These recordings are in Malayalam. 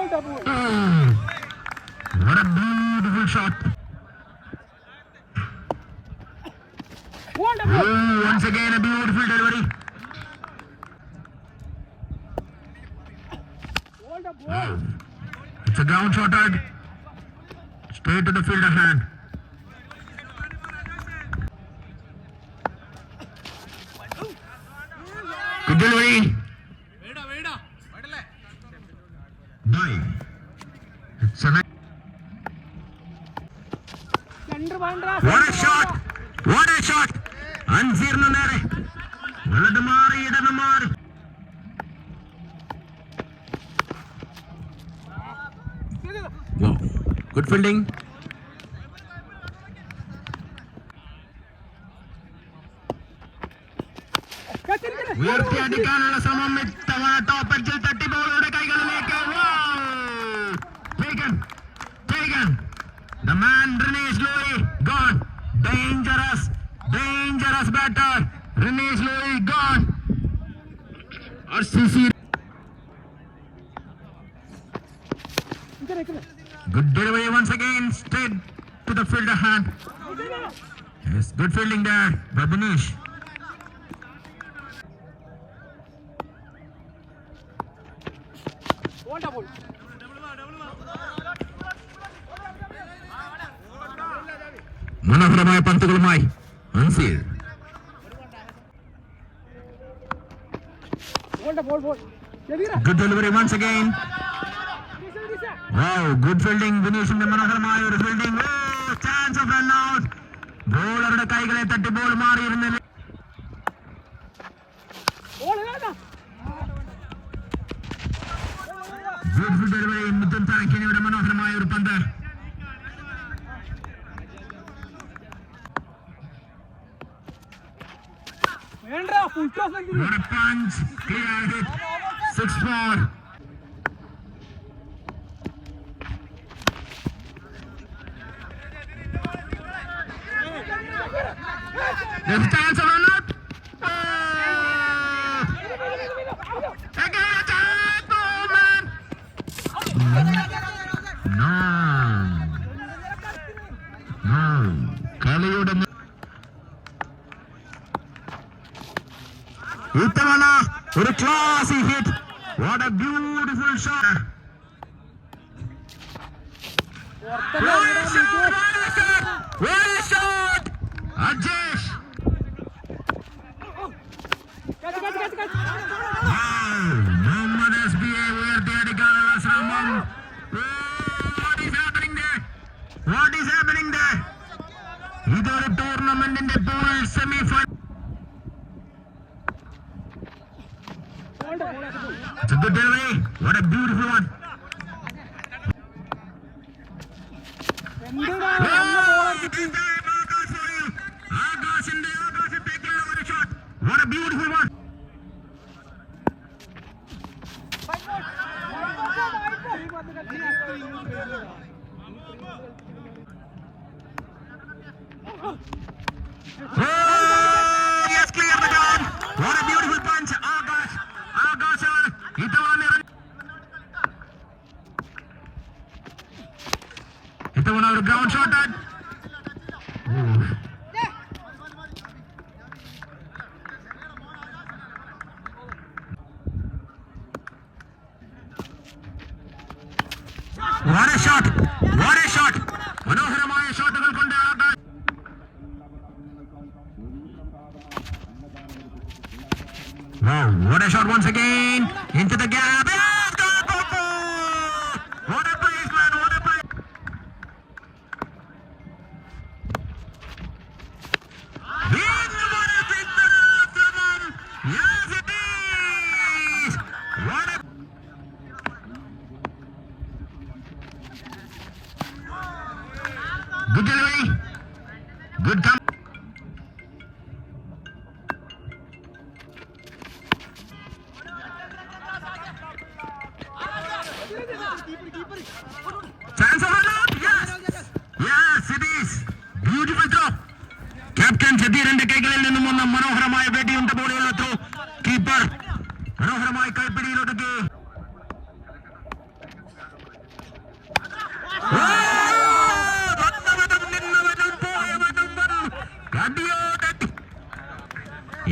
What a beautiful shot. Once again a beautiful delivery. It's a ground shot at straight to the fielder hand. Good delivery. Dive. It's a nice. What a shot! What a shot! Ansir no nere. Valadu mari idanu mari. Wow. Good fielding. ഉയർത്തിയടിക്കാനുള്ള ശ്രമം ഇത്തവണ ടോപ്പ് എഡ്ജിൽ തട്ടി ബോളുടെ കൈകളിലേക്ക്. Taken. The man Rinesh Lohri gone. Dangerous batter. Rinesh Lohri gone. RCC. Good delivery once again, straight to the fielder hand. Yes, good fielding there by Dinesh. മനോഹരമായ പന്തുകളുമായി Anseer. Good delivery once again. Wow, good fielding. Dineshന്റെ മനോഹരമായ ഒരു fielding. Chance of run out. ബോളറുടെ കൈകളെ തട്ടി ബോൾ മാറിയിരുന്നില്ല. Beautiful delivery. മിഥുൻ താക്കിനിയുടെ മനോഹരമായ ഒരു പന്ത്. What a punch. Cleared it. 6-4. There's a chance of run out. Again a chance. Oh man. No. Kaliയുടെ ഇത്തവണ ഒരു ക്ലാസി hit. What a beautiful shot. What a shot. Ajesh. Mohammad SBA ഉയർത്തിയടിക്കാനുള്ള ശ്രമം. What is happening there? ഇതൊരു ടൂർണമെന്റിന്റെ pool semi final. It's a good delivery. What a beautiful one. What a beautiful one. Yes, clear the ground. What a beautiful punch. ഇത്തവണ ഒരു ground shot. What a shot. മനോഹരമായ ഷോട്ടുകൾ കൊണ്ട് Akash. Wow, what a shot once again into the gap. What a place, man, what a place. Yes, it is. What a good delivery. Good come. Chance of run out. Yes, it is. Beautiful drop. Captain Jadhirന്റെ കൈകളിൽ നിന്നും വന്ന മനോഹരമായ വെടിയുണ്ട ബോളുള്ള ത്രോ. കീപ്പർ മനോഹരമായി കൈപ്പിടിയിലൊതുക്കി.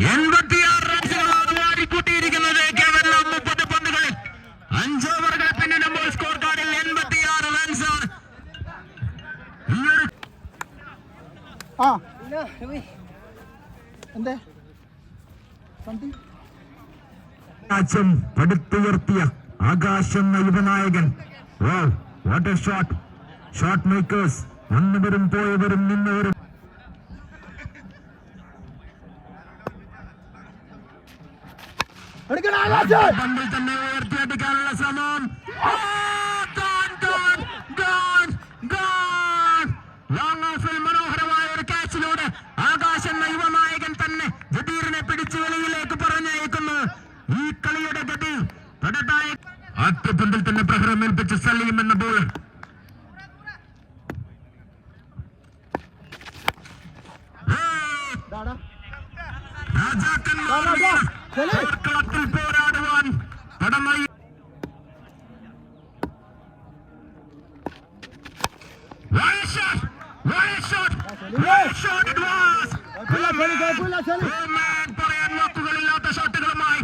86 റൺസുകളാണ് വാരിക്കൂട്ടിയിരിക്കുന്നത്. കേവലം 30 പന്തുകളിൽ 5 ഓവറുകൾ പിന്നിടുമ്പോൾ സ്കോർ കാർഡിൽ 86 റൺസാണ്. പടുത്തുയർത്തിയ ആകാശം യുവനായകൻ. What a shot. Shot makers വന്നവരും പോയവരും നിന്നവരും. പന്തിൽ തന്നെ ഉയർത്തിയടിക്കാനുള്ള ശ്രമം. ലോങ് ഓഫിൽ മനോഹരമായ ഒരു ക്യാച്ചിലൂടെ ആകാശ് എന്ന യുവനായകൻ തന്നെ ജദീറിനെ പിടിച്ച് വെളിയിലേക്ക് പറഞ്ഞയക്കുന്നു. ഈ കളിയുടെ ഗതി തൊടട്ടായ ആദ്യ പന്തിൽ തന്നെ പ്രഹരമേൽപ്പിച്ച സലീം എന്ന ബോളർ. രാജാക്കന്മാർ പോരാടുവാൻ പടമായി. പറയാൻ വാക്കുകളില്ലാത്ത ഷോട്ടുകളുമായി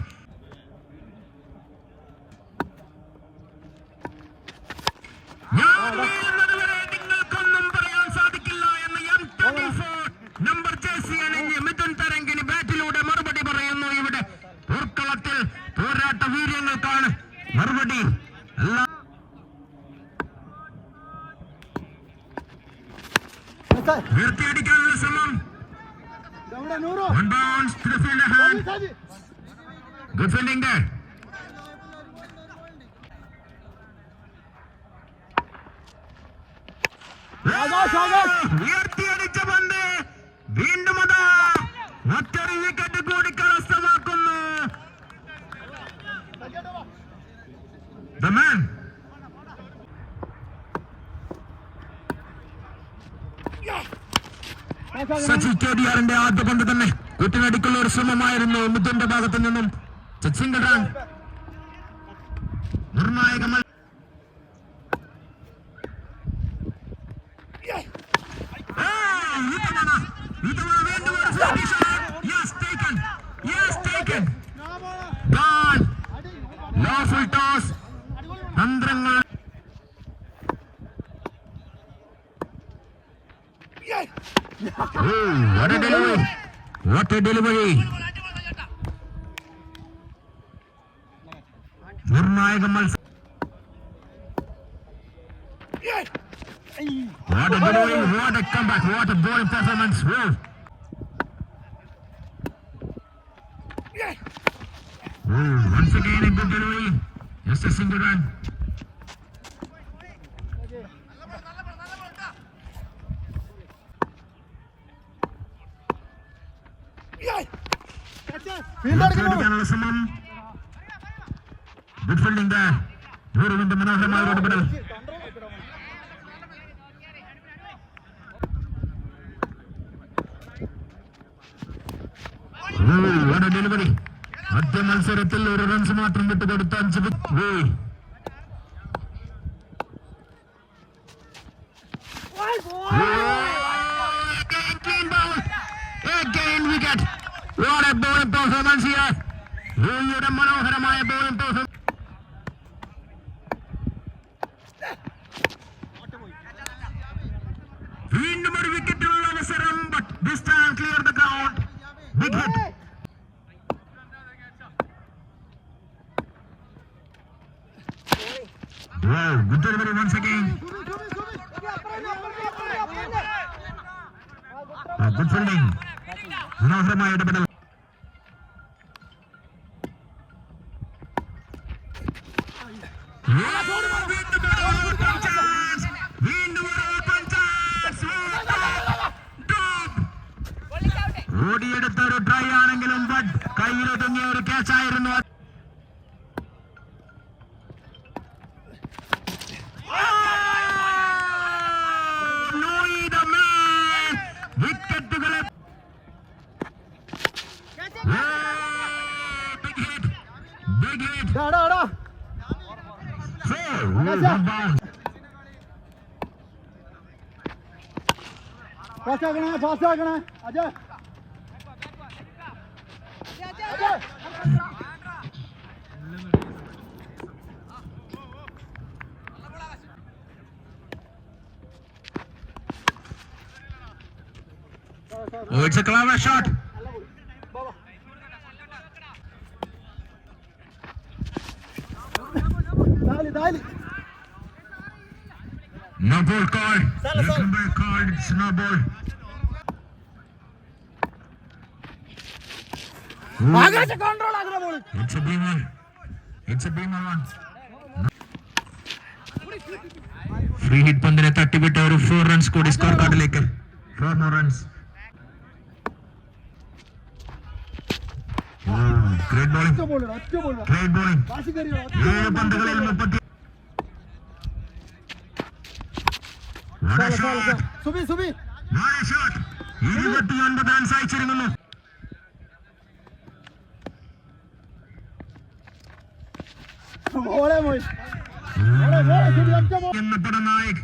നിങ്ങൾക്കൊന്നും പറയാൻ സാധിക്കില്ല എന്ന് M24 നമ്പർ ജേഴ്സി അണിഞ്ഞ് മിഥുൻ തരംഗിന് ബാറ്റിലൂടെ മറുപടി പറയുന്നു. ഇവിടെ പോർക്കളത്തിൽ പോരാട്ട വീര്യങ്ങൾക്കാണ് മറുപടി. ഉയർത്തിയടിക്കാനുള്ള ശ്രമം. Good fielding. ഉയർത്തിയടിച്ച പന്ത് വീണ്ടും അതാ മറ്റൊരു വിക്കറ്റ് കൂടി കരസ്ഥമാക്കുന്നു. The man. സച്ചി KDRന്റെ ആദ്യ പന്ത് തന്നെ കൂട്ടിനടിക്കുള്ള ഒരു ശ്രമമായിരുന്നു മിഥുന്റെ ഭാഗത്തു നിന്നും. Single run. നിർണായക തന്ത്രങ്ങൾ. What a delivery. നിർണായക മത്സരം. What a delivery, what a comeback, what a bowling performance. Once again a good delivery. Just a single run. ശ്രമം. Good fielding. ഗുരുവിന്റെ മനോഹരമായ ഇടപെടൽ. ഡെലിവറി. ആദ്യ മത്സരത്തിൽ ഒരു റൺസ് മാത്രം വിട്ടുകൊടുത്ത 5 wicket. What a bowling performance here. യുടെ മനോഹരമായ ബോളിംഗ് പെർഫോമൻസ്. വീണ്ടും ഒരു വിക്കറ്റുള്ള അവസരം. But this time clear the ground. Big hit. Good delivery once again. Good fielding. മനോഹരമായ ഇടപെടൽ. ഓടിയെടുത്ത ഒരു ട്രൈ ആണെങ്കിലും ബട്ട് കയ്യിലൊതുങ്ങിയ ഒരു ക്യാച്ച് ആയിരുന്നു. വിക്കറ്റുകളെ ബിഗ് ഹിറ്റ്. ഫാസ്റ്റ് ആക്കണേ Ajay. Oh, it's a clever shot. No ball called. Number called. It's no ball. It's a B1. It's a B1. Free hit പന്തിനെ തട്ടിവിട്ട ഒരു 4 runs കൂടി score കാർഡിലേക്ക്. 4 more runs. Great bowling. Great bowling. 7 പന്തുകളിൽ 30. What a shot. What a shot. 29 runs അയച്ചിരിക്കുന്നു. എന്ന പടനായക്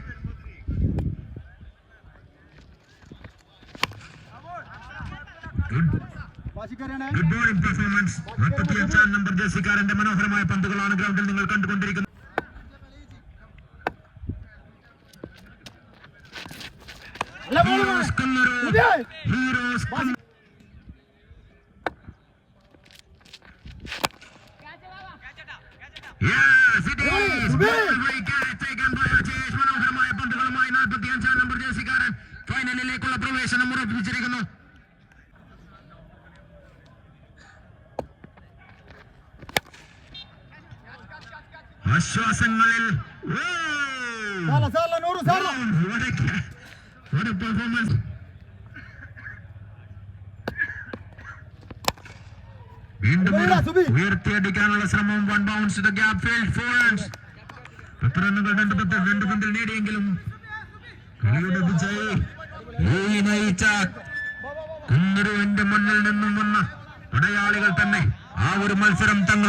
ഗുഡ് ബോളിംഗ് പെർഫോമൻസ്. 45 നമ്പർ ജേഴ്സിക്കാരന്റെ മനോഹരമായ പന്തുകളാണ് ഗ്രൗണ്ടിൽ നിങ്ങൾ കണ്ടുകൊണ്ടിരിക്കുന്നത്. മനോഹരമായ പന്തുകളുമായി 45 നമ്പർ ജേഴ്സിക്കാരൻ ഫൈനലിലേക്കുള്ള പ്രവേശനം ഉറപ്പിച്ചിരിക്കുന്നു. ആശ്വാസങ്ങളിൽ പെർഫോമൻസ്. വീണ്ടും ഉയർത്തിയടിക്കാനുള്ള ശ്രമം. 1 bounce to the gap field. 4 runs. 10 റണ്ണുകൾ 2 പന്തിൽ നേടിയെങ്കിലും കളിയുടെ വിജയി നയിച്ച കുന്നരുവിന്റെ മണ്ണിൽ നിന്നും വന്ന പടയാളികൾ തന്നെ ആ ഒരു മത്സരം തങ്ങളുടെ